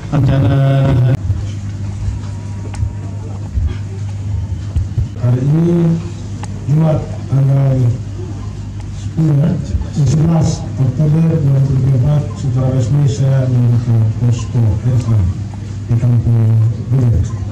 acara hari ini Jumat tanggal 11 Oktober 2024 secara resmi saya membuka posko Hersman di Kampung Duber.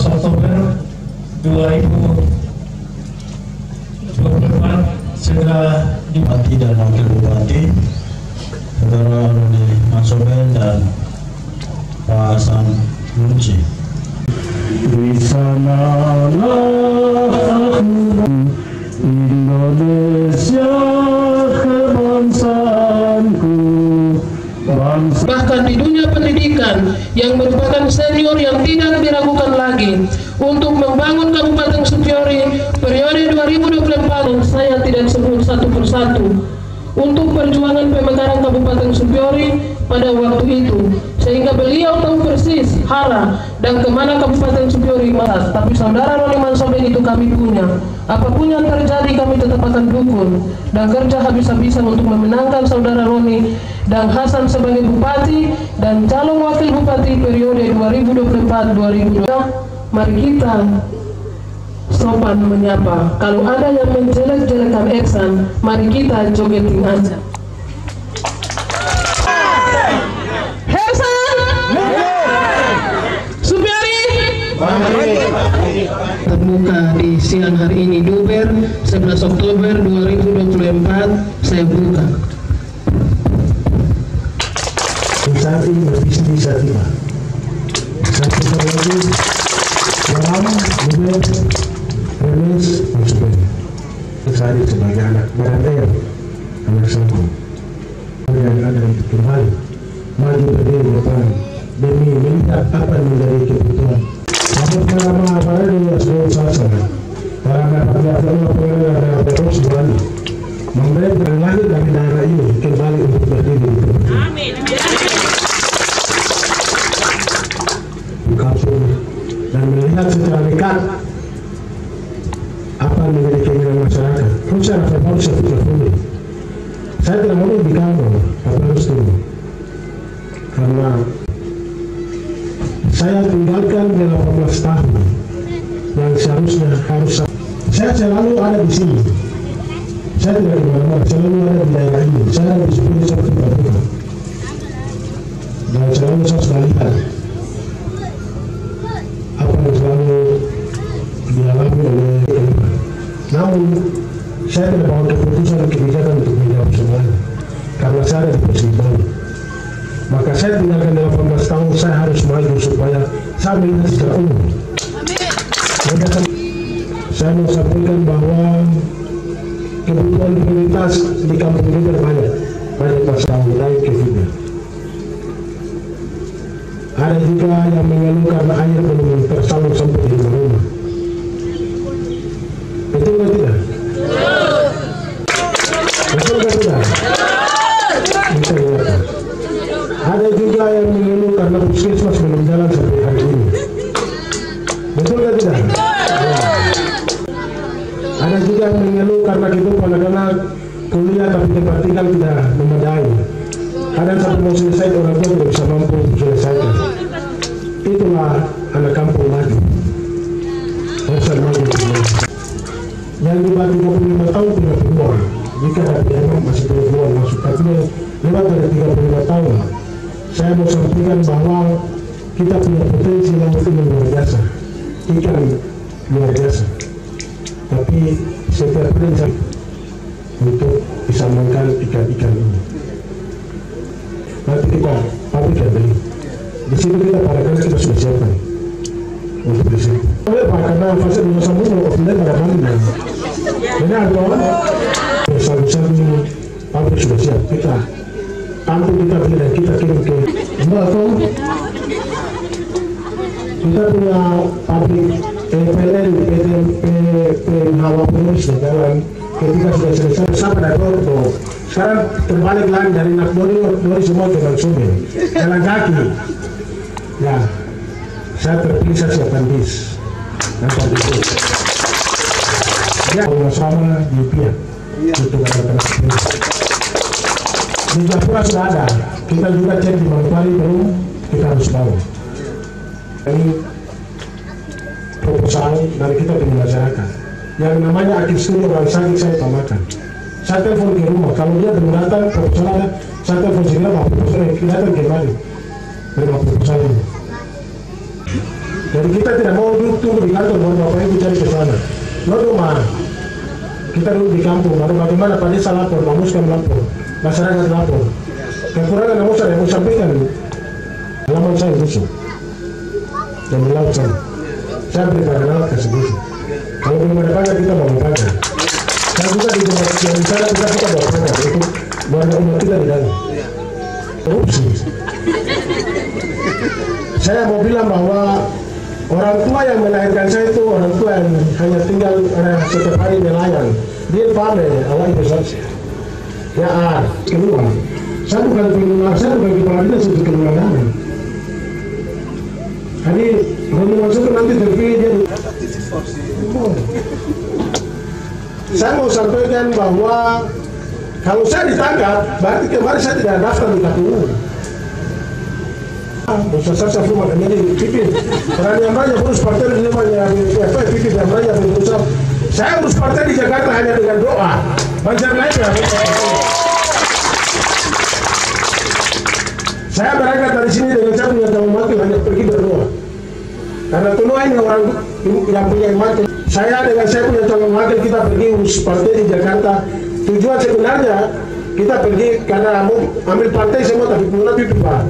Oktober 2024 segera Bupati dan Wakil Bupati Saudara Roni Mansobel dan Pak Hasan Munci. Di sanalah Indonesia kebangsaanku. Bahkan di dunia pendidikan yang merupakan senior yang tidak diragukan lagi untuk membangun Kabupaten Supiori periode 2024, saya tidak sebut satu persatu untuk perjuangan pemekaran Kabupaten Supiori pada waktu itu, sehingga beliau tahu persis arah dan kemana Kabupaten Supiori marah. Tapi saudara Roni Mansobel itu kami punya. Apapun yang terjadi kami tetap akan dukung dan kerja habis-habisan untuk memenangkan saudara Roni dan Hasan sebagai bupati dan calon wakil bupati periode 2024-2025. Mari kita sopan menyapa. Kalau ada yang menjelek-jelekan Eksan, mari kita jogetin aja. Terbuka di siang hari ini Duber 11 Oktober 2024 saya buka. Saat ini berbisnis tiba. Satu lagi dalam Duber Renes Mansobel. Saya sebagai anak barandaya, anak sanggup yang ada di Tuhan maju berdiri depan demi melihat apa yang menjadi kebutuhan. Namun nama apa ini seluruh sasana karena pada Allah pengenalan terus berani memberi yang lahir dari daerah ini kembali untuk berdiri. Amin. Di kampung dan melihat secara dekat apa yang menjadi keinginan masyarakat. Secara verbal saya tidak saya tidak mau di kampung, tapi harus dulu karena saya tinggalkan 18 tahun yang seharusnya harus saya selalu ada di sini. Saya tidak di mana-mana, selalu ada di daerah ini. Saya di sini seperti itu. Dan selalu saya sudah lihat apa yang selalu dialami oleh Kalimantan. Namun saya tidak mau keputusan kebijakan untuk menjawab semuanya karena saya ada di posisi bawah. Maka saya tinggalkan 18 tahun, saya harus maju supaya saya melihat secara umum. Saya mau sampaikan bahwa kebutuhan prioritas di kampung ini banyak pas tahun naik ke Fibra. Ada juga yang mengeluh karena air belum tersalur sampai di rumah. Betul atau tidak? Betul atau tidak? Ada juga yang mengeluh karena puskesmas belum jalan sampai hari ini. Betul atau tidak? Ada juga yang mengeluh karena kita anak-anak kuliah tapi tempat tinggal tidak memadai. Ada yang sampai mau selesai orang tua tidak bisa mampu selesaikan. Itulah anak kampung maju. Harus maju. Yang di bawah 35 tahun tidak keluar. Jika ada yang masih keluar masuk, tapi lewat dari 35 tahun. Saya mau sampaikan bahwa kita punya potensi laut ini luar biasa, ikan luar biasa. Tapi setiap prinsip untuk disambungkan ikan-ikan ini. Nanti kita pabrik beli. Di sini kita pada kali kita sudah siapkan untuk di sini. Oleh Pak, karena fase dulu sambung mau optimal pada kali ini. Benar dong? Besar-besar ini pabrik sudah kita tampung, kita beli dan kita kirim ke Batam. Kita punya pabrik PLN, Hawa Penulis dalam ketika sudah selesai sampai dari Orto. Sekarang terbalik lagi dari Nakbori semua ke Mansumbe, jalan kaki. Ya, saya terpilih, saya siapkan bis. Nampak itu. Ya, sama di pihak. Itu kata-kata. Di Japura sudah ada. Kita juga cek di Manokwari belum, kita harus bangun. Ini proposal dari kita di masyarakat. Yang namanya aktif studi orang sakit saya utamakan. Saya telepon ke rumah, kalau dia belum datang proposalnya, saya telepon segera Pak Proposal, kita datang kembali terima proposal ini. Jadi kita tidak mau duduk tunggu di kantor baru Bapak Ibu cari ke sana. Rumah kita duduk di kampung, baru bagaimana Pak Desa lapor, Pak Muskam lapor, masyarakat lapor. Kekurangan yang saya mau sampaikan, halaman saya busuk dan di laut sana. Saya beri pada laut kasih busuk. Kalau belum ada pagar kita mau pagar. Saya juga di tempat yang di sana kita bawa pagar untuk warga umat kita di dalam. Korupsi. Saya mau bilang bahwa orang tua yang melahirkan saya itu orang tua yang hanya tinggal setiap hari nelayan. Dia pamer awal investasi. Ya keluar. Saya bukan kepala dinas untuk keluaran. Jadi Romi Mansur nanti terpilih dia. Saya mau sampaikan bahwa kalau saya ditangkap, berarti kemarin saya tidak daftar di KPU. Saya belum ada jadi pimpin. Orang yang banyak urus partai di namanya pimpin yang banyak berusaha. Saya urus partai di Jakarta hanya dengan doa. Banyak lainnya. Saya berangkat dari sini dengan saya punya calon wakil hanya pergi berdoa. Karena semua ini orang yang punya wakil. Saya dengan saya punya calon wakil kita pergi urus partai di Jakarta. Tujuan sebenarnya kita pergi karena mau ambil partai semua tapi punya pipi Pak.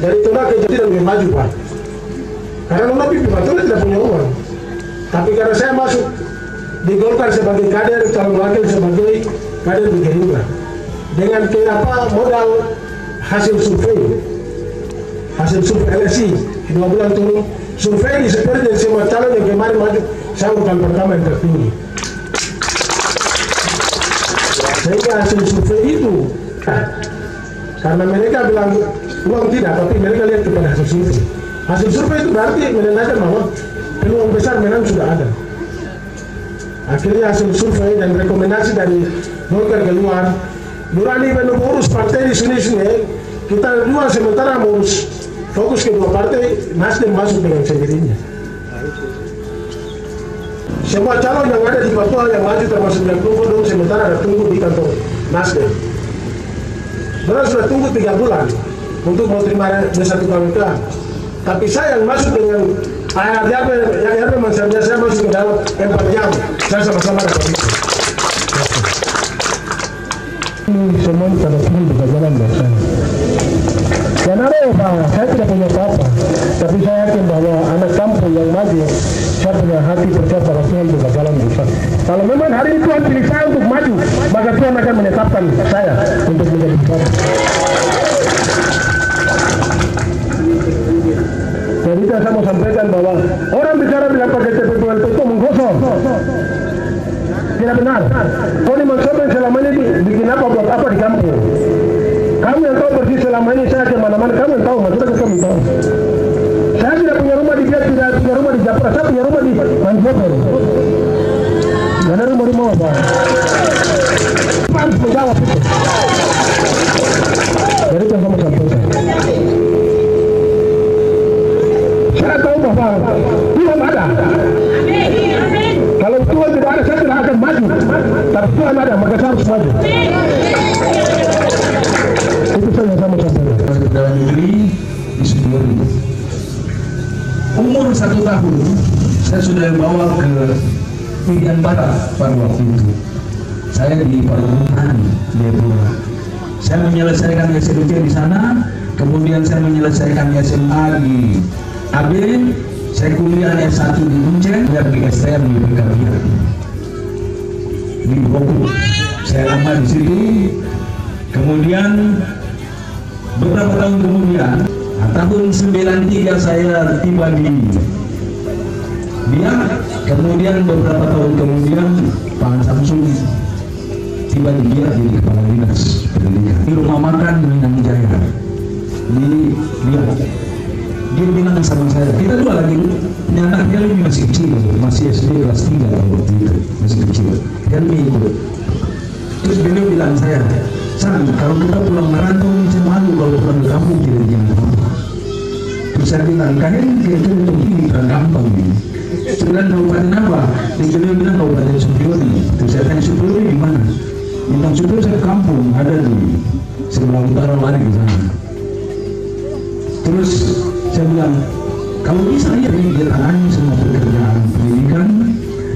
Dari Tuna ke Jati dan lebih maju Pak. Karena Nona pipi Pak Tuna tidak punya uang. Tapi karena saya masuk di Golkar sebagai kader, calon wakil sebagai kader di Gerindra. Dengan modal hasil survei LSI 2 bulan turun survei di seperti semua calon yang kemarin maju saya bukan pertama yang tertinggi sehingga hasil survei itu karena mereka bilang uang tidak tapi mereka lihat kepada hasil survei itu berarti menandakan bahwa peluang besar menang sudah ada. Akhirnya hasil survei dan rekomendasi dari Golkar keluar Nurani urus partai di sini kita dua sementara urus fokus kedua partai. Nasdem masuk dengan sendirinya. Semua calon yang ada di Papua yang maju termasuk yang tunggu sementara ada tunggu di kantor Nasdem. Mereka sudah tunggu 3 bulan untuk mau terima D1 KWK. Tapi saya yang masuk dengan yang saya masuk ke dalam 4 jam. Saya sama-sama dapat itu. Semua tanda tangan juga jalan bersama. Dan ada Pak, saya tidak punya apa-apa, tapi saya yakin bahwa anak kampung yang maju, saya punya hati percaya pada Tuhan juga jalan bersama. Kalau memang hari ini Tuhan pilih saya untuk maju, maka Tuhan akan menetapkan saya untuk menjadi Bapak. Jadi saya mau sampaikan bahwa orang bicara bilang pakai TPPLP itu menggosok. Tidak benar. Koni Mansur selama ini bikin apa buat apa di kampung? Kamu yang tahu pergi selama ini saya kemana-mana, kamu yang tahu, maksudnya kami tahu. Saya tidak punya rumah di Biak, tidak punya rumah di Japura, saya punya rumah di Manjopel. Gak ada rumah-rumah apa? Pak harus menjawab itu. Jadi itu yang kamu sampaikan. Saya tahu bahwa Tuhan ada. Kalau Tuhan tidak ada, saya tidak akan maju. Tapi Tuhan ada, maka saya harus maju. Itu saja sama sampaikan. Dalam negeri di Supyori. Umur 1 tahun, saya sudah bawa ke Pilihan Barat pada waktu itu. Saya di Perhutanan Depura. Saya menyelesaikan SMK di sana, kemudian saya menyelesaikan SMA di AB. Saya kuliah S1 di Unceng dan di STM di Pekabian di Bogor. Saya lama di situ Kemudian beberapa tahun kemudian, tahun 93 saya tiba di Biak. Kemudian beberapa tahun kemudian Pak Samsung tiba di Biak jadi kepala dinas pendidikan di rumah makan Minang Jaya di Biak. Dia bilang sama saya, kita dua lagi, anak dia masih kecil, masih SD kelas 3 waktu itu, masih kecil. Dia ikut. Terus beliau bilang saya, San, kalau kita pulang merantau ini saya malu kalau pulang ke kampung tidak jangan apa. Terus saya bilang, kalian kira-kira untuk ini terang gampang ini. Sebenarnya kabupaten apa? Dan beliau bilang kabupaten Supiori. Terus saya tanya Supiori di mana? Bintang Supiori saya ke kampung, ada di sebelah utara lari ke sana. Terus saya bilang, kalau bisa ya dia tangani semua pekerjaan pendidikan,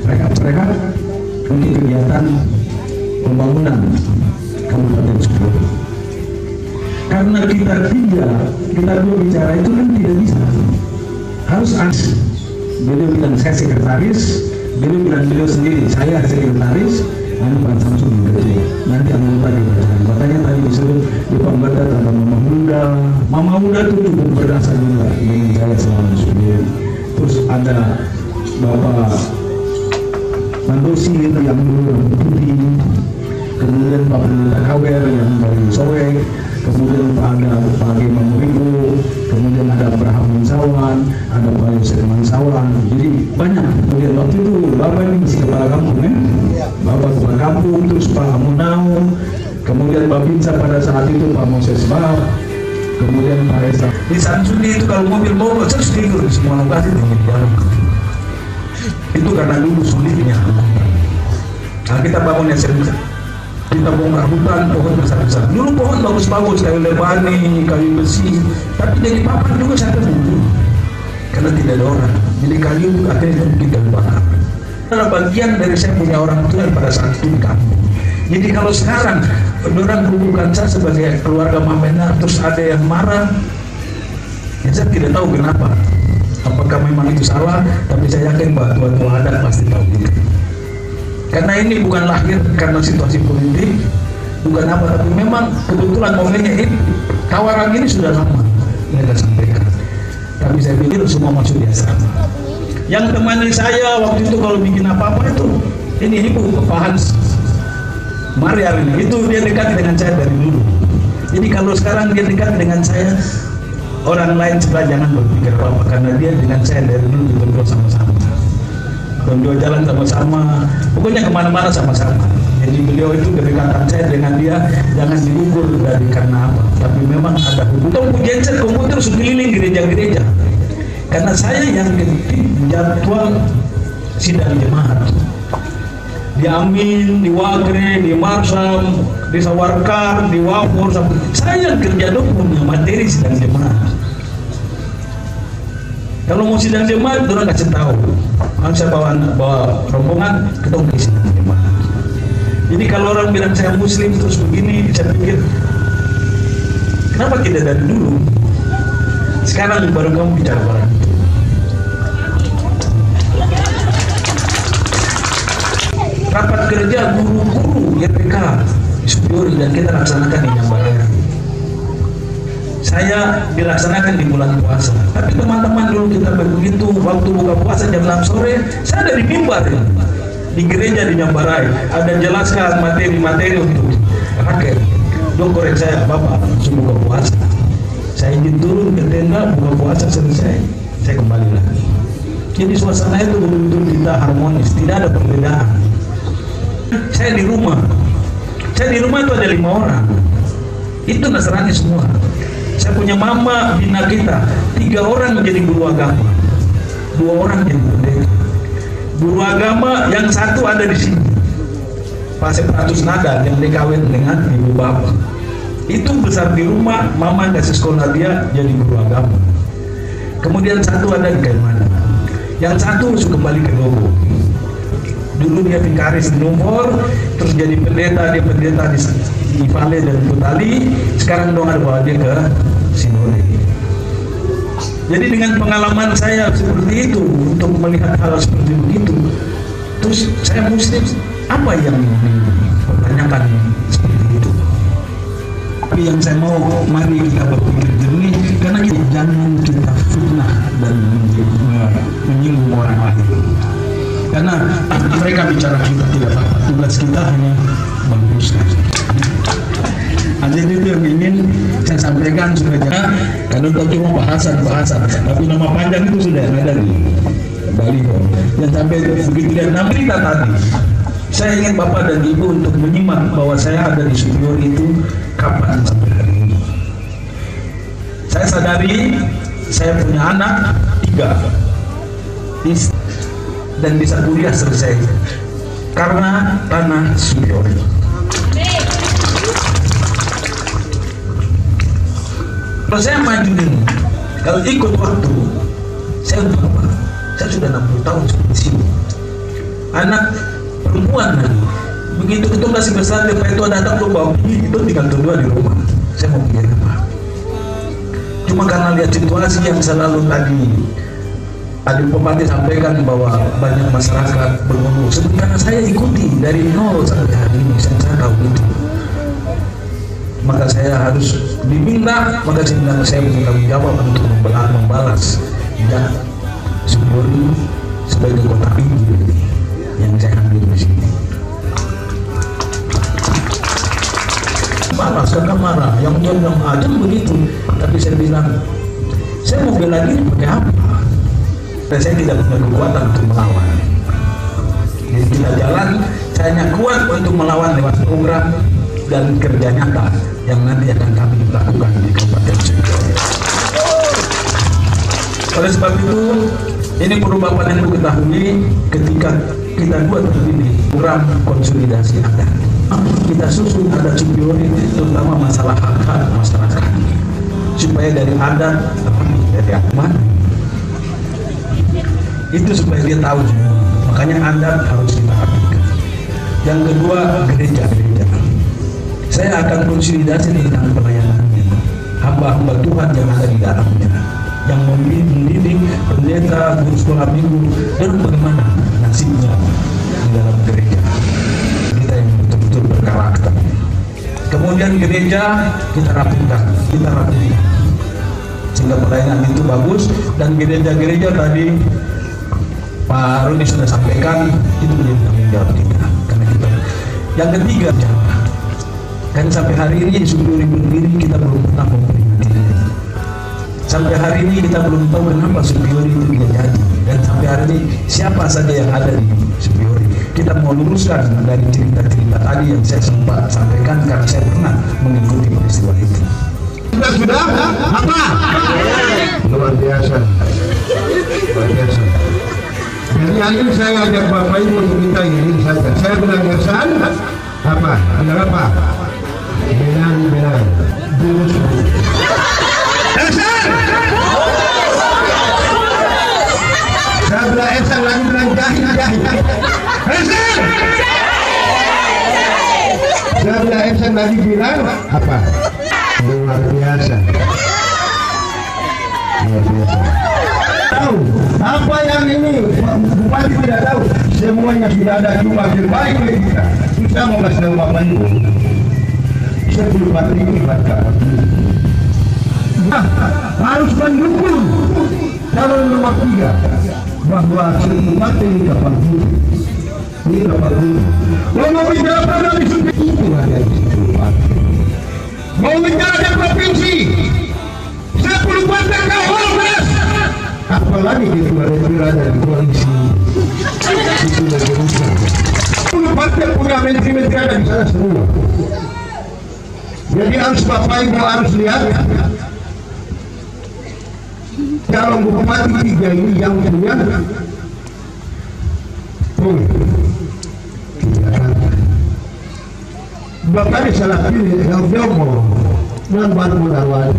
mereka untuk kegiatan pembangunan Kabupaten Supiori. Karena kita dua bicara itu kan tidak bisa, harus ansih. Beliau bilang saya sekretaris, beliau bilang beliau sendiri saya sekretaris, nanti Pak Samsung juga nanti anggota dibacakan. Makanya tadi disuruh di Pembaca ada Mama Muda itu cukup berdasar juga dengan saya selama Supiori. Terus ada Bapak Mandosi yang dulu Putih, kemudian Pak Pendeta Kawer yang dari Soek, kemudian ada Pak Gemang Rigo, kemudian ada Abraham Mansawan, ada Pak Yosef Mansawan. Jadi banyak. Kemudian waktu itu Bapak ini masih kepala kampung ya, Bapak kepala kampung, terus Pak Munau, kemudian Pak Binsa pada saat itu Pak Moses Bab, kemudian Pak Esa. Di Samsudi itu kalau mobil mogok terus tidur di semua lokasi di dalam. Itu karena dulu sulitnya. Nah, kita bangun yang serius. Kita bongkar hutan, pohon besar-besar. Dulu pohon bagus-bagus, kayu lebani, kayu besi. Tapi jadi papan juga saya temukan. Karena tidak ada orang. Jadi kayu akhirnya kita bakar. Adalah bagian dari saya punya orang tua pada saat itu di kampung. Jadi kalau sekarang orang kumpulkan saya sebagai keluarga Mamena, terus ada yang marah, ya saya tidak tahu kenapa. Apakah memang itu salah? Tapi saya yakin bahwa tua-tua adat pasti tahu juga. Karena ini bukan lahir karena situasi politik, bukan apa, tapi memang kebetulan momennya ini. Kawaran ini sudah lama mereka sampaikan. Tapi saya pikir semua masuk biasa. Yang temani saya waktu itu kalau bikin apa-apa itu, ini Bu Hans Maria ini, itu dia dekat dengan saya dari dulu. Jadi kalau sekarang dia dekat dengan saya, orang lain sebelah jangan berpikir apa-apa, karena dia dengan saya dari dulu dibentuk sama-sama. Beliau jalan sama-sama, pokoknya kemana-mana sama-sama. Jadi beliau itu kedekatan saya dengan dia jangan diukur dari karena apa, tapi memang ada hubungan. Pujian komputer sekeliling gereja-gereja, karena saya yang ketik jadwal sidang jemaat di Amin, di Wagre, di Marsam, di Sawarkar, di Wapur, saya yang kerja punya materi sidang jemaat. Kalau mau sidang jemaat, orang kasih tahu. Saya bawa rombongan, kita mau sidang jemaat. Jadi kalau orang bilang saya Muslim terus begini, saya pikir, kenapa tidak dari dulu? Sekarang baru kamu bicara barang itu. Rapat kerja guru-guru YPK Supiori dan kita laksanakan di Nyambaraya. Saya dilaksanakan di bulan puasa. Tapi teman-teman dulu kita begitu waktu buka puasa jam 6 sore, saya ada di mimbar ya, di gereja di Nyambarai. Ada jelaskan materi-materi untuk rakyat. Dong korek saya, Bapak langsung buka puasa. Saya ingin turun ke tenda, buka puasa selesai, saya kembali lagi. Jadi suasana itu betul-betul kita harmonis, tidak ada perbedaan. Saya di rumah itu ada 5 orang, itu Nasrani semua. Saya punya mama bina kita, 3 orang menjadi guru agama, 2 orang jadi pendeta. Guru agama yang 1 ada di sini, Pak Separatus Nada yang dikawin dengan ibu bapak. Itu besar di rumah, mama kasih sekolah dia jadi guru agama. Kemudian 1 ada di Kaimana, yang 1 sudah kembali ke Lobo. Dulu dia vikaris di Nomor, terus jadi pendeta, dia pendeta di Vale dan Putali. Sekarang dong ada bawa dia ke Sinore. Jadi dengan pengalaman saya seperti itu, untuk melihat hal seperti begitu, terus saya Muslim, apa yang dipertanyakan seperti itu? saya mau mari kita berpikir jernih, karena jangan kita fitnah dan menyinggung orang lain. Karena mereka bicara kita tidak apa-apa, tugas kita hanya meluruskan. Ada itu yang ingin saya sampaikan supaya kalau kita cuma bahasan, tapi nama panjang itu sudah ada di baliho. Dan sampai begitu dia berita tadi, saya ingin Bapak dan Ibu untuk menyimak bahwa saya ada di Superior itu kapan sampai hari ini. Saya sadari saya punya anak 3 dan bisa kuliah selesai karena tanah Superior. Kalau saya maju ini, kalau ikut waktu, saya untuk apa? Saya sudah 60 tahun seperti sini. Anak perempuan lagi. Begitu itu masih besar, Pak itu datang tuh bawa itu tinggal berdua di rumah. Saya mau pilih apa? Cuma karena lihat situasi yang selalu tadi Adik Bupati sampaikan bahwa banyak masyarakat bergumul. Sebenarnya saya ikuti dari nol sampai hari ini, saya tahu itu. Maka saya harus diminta, maka saya bilang saya bertanggung jawab untuk membalas dan Superior sebagai kota pinggir yang saya ambil di sini. Marah, karena marah, yang aja begitu. Tapi saya bilang, saya mau bela diri pakai apa? Dan saya tidak punya kekuatan untuk melawan. Jadi kita jalan, saya hanya kuat untuk melawan lewat program dan kerja nyata yang nanti akan kami lakukan di Kabupaten Superior. Oleh sebab itu, ini perlu Bapak dan Ibu ketahui ketika kita buat begini program konsolidasi adat. Kita susun adat Superior terutama masalah hak-hak masyarakat supaya dari adat dari agama itu supaya dia tahu semua. Makanya adat harus kita aplikasikan. Yang kedua, gereja. Saya akan konsolidasi tentang pelayanannya, hamba-hamba Tuhan yang ada di dalamnya, yang mendidik pendeta, guru sekolah minggu, dan bagaimana nasibnya di dalam gereja. Kita yang betul-betul berkarakter. Kemudian gereja kita rapikan, sehingga pelayanan itu bagus. Dan gereja-gereja tadi Pak Rudi sudah sampaikan itu menjadi tanggung jawab kita. Karena kita yang ketiga, kan sampai hari ini di Superior berdiri kita belum pernah memperingati. Sampai hari ini kita belum tahu kenapa Superior itu tidak jadi. Dan sampai hari ini siapa saja yang ada di Superior. Kita mau luruskan dari cerita-cerita tadi yang saya sempat sampaikan karena saya pernah mengikuti peristiwa itu. Sudah apa? Luar biasa. Jadi hari ini saya ajak Bapak Ibu untuk minta ini saja. Saya bilang Gersan apa? Ada apa? Benang. Bulus. Gersan! Saya bilang Gersan lagi bilang jahil. Gersan! Saya bilang Gersan lagi bilang apa? Luar biasa. Tahu apa yang ini Bupati tidak tahu, semuanya sudah ada di wakil baik bagi kita. Kita mau kasih tahu Bapak Ibu 10.000 buat kapan harus mendukung calon nomor 3 bahwa 10.000 ini kapan mau bicara pada itu ada di situ. Mau bicara di provinsi 10 partai Kapolres, apalagi di luar ada di koalisi itu lagi rusak. 10 partai punya menteri-menteri ada di sana semua. Jadi harus Bapak Ibu harus lihat calon bupati 3 ini yang punya Bapak ini salah pilih yang jauh dengan bantu lawan.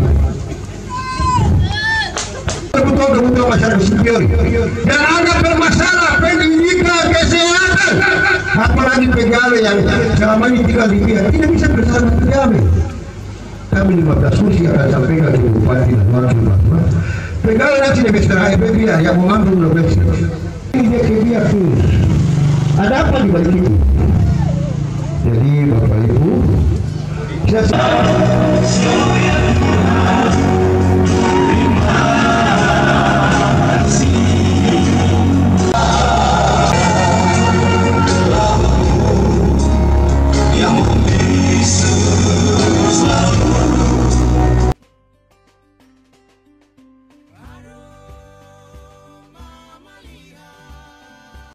Betul masyarakat Superior dan ada bermasalah pendidikan, kesehatan, apalagi pegawai yang selama ini tinggal di Biak tidak bisa bersama pegawai. Kami 15 kursi akan sampaikan ke Bupati dan Wakil Bupati. Pegawai nanti tidak bisa Biak yang mengambil 12 ini dia ke Biak terus. Ada apa di balik itu? Jadi Bapak Ibu, Saya